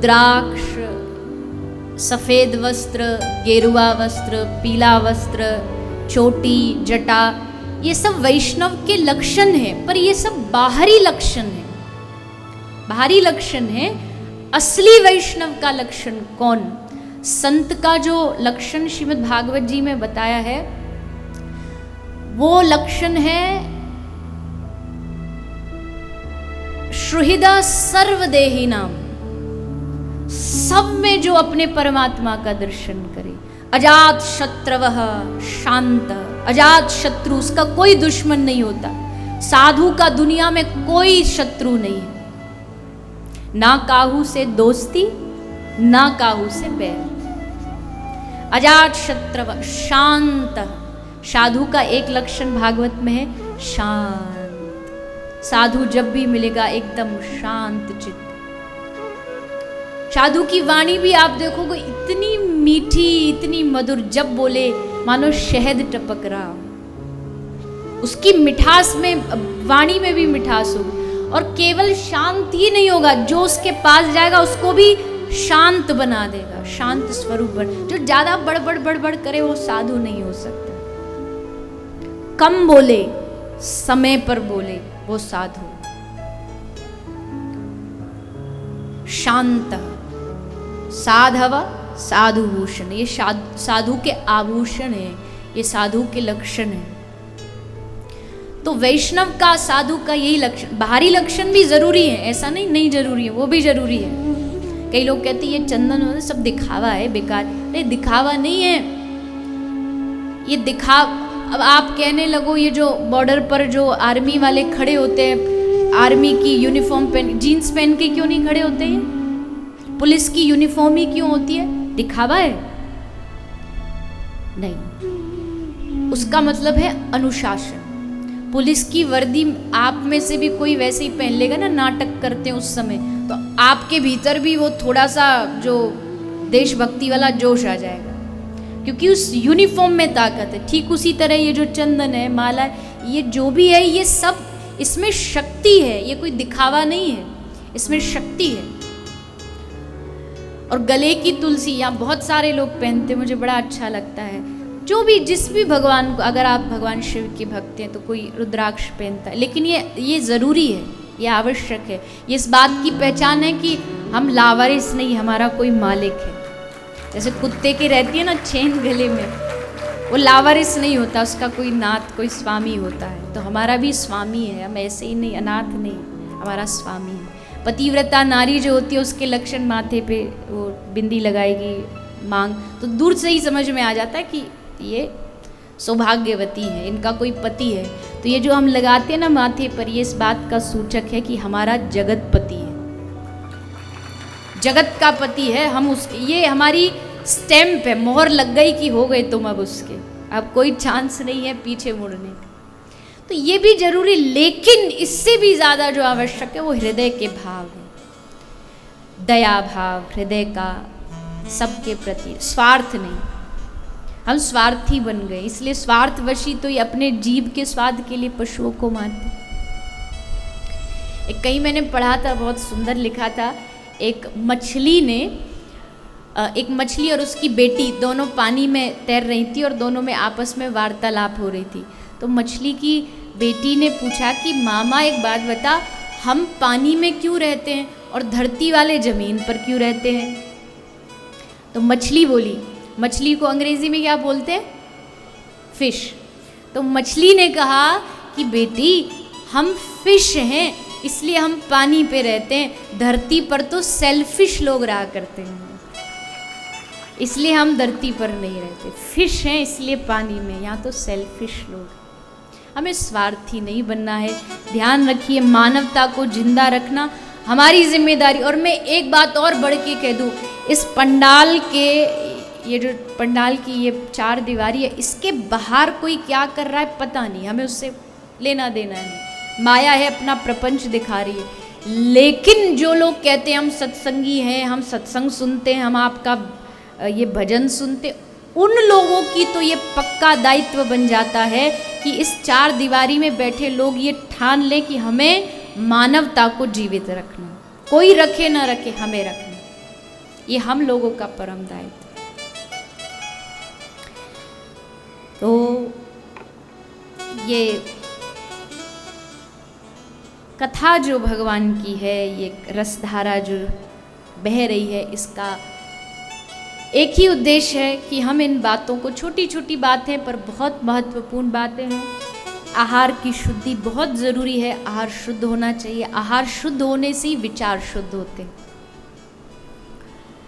रुद्राक्ष, सफेद वस्त्र, गेरुआ वस्त्र, पीला वस्त्र, चोटी, जटा, ये सब वैष्णव के लक्षण हैं, पर ये सब बाहरी लक्षण है, बाहरी लक्षण है। असली वैष्णव का लक्षण कौन? संत का जो लक्षण श्रीमद् भागवत जी में बताया है, वो लक्षण है श्रुहिदा सर्वदेही नाम, सब में जो अपने परमात्मा का दर्शन करे। अजात शत्रवः शांत, अजात शत्रु, उसका कोई दुश्मन नहीं होता। साधु का दुनिया में कोई शत्रु नहीं है, ना काहू से दोस्ती, ना काहू से बैर। अजात शत्रव शांत, साधु का एक लक्षण भागवत में है शांत। साधु जब भी मिलेगा एकदम शांत चित्त। साधु की वाणी भी आप देखोगे इतनी मीठी, इतनी मधुर, जब बोले मानो शहद टपक रहा हो। उसकी मिठास में, वाणी में भी मिठास होगी। और केवल शांत ही नहीं होगा, जो उसके पास जाएगा उसको भी शांत बना देगा, शांत स्वरूप बन। जो ज्यादा बड़बड़ बड़बड़ करे वो साधु नहीं हो सकता। कम बोले, समय पर बोले, वो साधु। शांत साधव साधुभूषण, ये साधु के आभूषण है, ये साधु के लक्षण है। तो वैष्णव का, साधु का यही लक्षण। बाहरी लक्षण भी जरूरी है, ऐसा नहीं जरूरी है, वो भी जरूरी है। कई लोग कहते हैं ये चंदन वंदन सब दिखावा है, बेकार। नहीं, दिखावा नहीं है ये। अब आप कहने लगो ये जो बॉर्डर पर जो आर्मी वाले खड़े होते हैं, आर्मी की यूनिफॉर्म पहन, जीन्स पहन के क्यों नहीं खड़े होते हैं? पुलिस की यूनिफॉर्म ही क्यों होती है? दिखावा है? नहीं, उसका मतलब है अनुशासन। पुलिस की वर्दी आप में से भी कोई वैसे ही पहन लेगा ना, नाटक करते हैं उस समय, तो आपके भीतर भी वो थोड़ा सा जो देशभक्ति वाला जोश आ जाएगा, क्योंकि उस यूनिफॉर्म में ताकत है। ठीक उसी तरह ये जो चंदन है, माला, ये जो भी है, ये सब, इसमें शक्ति है, ये कोई दिखावा नहीं है, इसमें शक्ति है। और गले की तुलसी यहाँ बहुत सारे लोग पहनते, मुझे बड़ा अच्छा लगता है। जो भी, जिस भी भगवान को, अगर आप भगवान शिव के भक्त हैं तो कोई रुद्राक्ष पहनता है, लेकिन ये ज़रूरी है, ये आवश्यक है। ये इस बात की पहचान है कि हम लावारिस नहीं, हमारा कोई मालिक है। जैसे कुत्ते की रहती है ना चेन गले में, वो लावारिस नहीं होता, उसका कोई नाथ, कोई स्वामी होता है। तो हमारा भी स्वामी है, हम ऐसे ही नहीं, अनाथ नहीं, हमारा स्वामी है। पतिव्रता नारी जो होती है, उसके लक्षण माथे पे वो बिंदी लगाएगी, मांग, तो दूर से ही समझ में आ जाता है कि ये सौभाग्यवती है, इनका कोई पति है। तो ये जो हम लगाते हैं ना माथे पर, ये इस बात का सूचक है कि हमारा जगत पति है, जगत का पति है हम उसके। ये हमारी स्टैम्प है, मोहर लग गई कि हो गए तुम अब उसके, अब कोई चांस नहीं है पीछे मुड़ने का। तो ये भी जरूरी, लेकिन इससे भी ज्यादा जो आवश्यक है वो हृदय के भाव है, दया भाव हृदय का सबके प्रति, स्वार्थ नहीं। हम स्वार्थी बन गए, इसलिए स्वार्थवशी तो ये अपने जीभ के स्वाद के लिए पशुओं को मारते। एक कहीं मैंने पढ़ा था, बहुत सुंदर लिखा था, एक मछली और उसकी बेटी दोनों पानी में तैर रही थी और दोनों में आपस में वार्तालाप हो रही थी। तो मछली की बेटी ने पूछा कि मामा एक बात बता, हम पानी में क्यों रहते हैं और धरती वाले जमीन पर क्यों रहते हैं? तो मछली बोली, मछली को अंग्रेजी में क्या बोलते हैं? फिश। तो मछली ने कहा कि बेटी हम फिश हैं, इसलिए हम पानी पे रहते हैं, धरती पर तो सेल्फिश लोग रहा करते हैं, इसलिए हम धरती पर नहीं रहते। फिश हैं इसलिए पानी में, यहाँ तो सेल्फिश लोग। हमें स्वार्थी नहीं बनना है। ध्यान रखिए, मानवता को जिंदा रखना हमारी जिम्मेदारी। और मैं एक बात और बढ़ के कह दूँ, इस पंडाल के, ये जो पंडाल की ये चार दीवारी है, इसके बाहर कोई क्या कर रहा है पता नहीं, हमें उससे लेना देना नहीं। माया है, अपना प्रपंच दिखा रही है। लेकिन जो लोग कहते हैं हम सत्संगी हैं, हम सत्संग सुनते हैं, हम आपका ये भजन सुनते, उन लोगों की तो ये पक्का दायित्व बन जाता है कि इस चार दीवारी में बैठे लोग ये ठान लें कि हमें मानवता को जीवित रखना, कोई रखे ना रखे, हमें रखना। ये हम लोगों का परम दायित्व। तो ये कथा जो भगवान की है, ये रसधारा जो बह रही है, इसका एक ही उद्देश्य है कि हम इन बातों को, छोटी छोटी बातें पर बहुत महत्वपूर्ण बातें हैं। आहार की शुद्धि बहुत ज़रूरी है, आहार शुद्ध होना चाहिए। आहार शुद्ध होने से ही विचार शुद्ध होते हैं।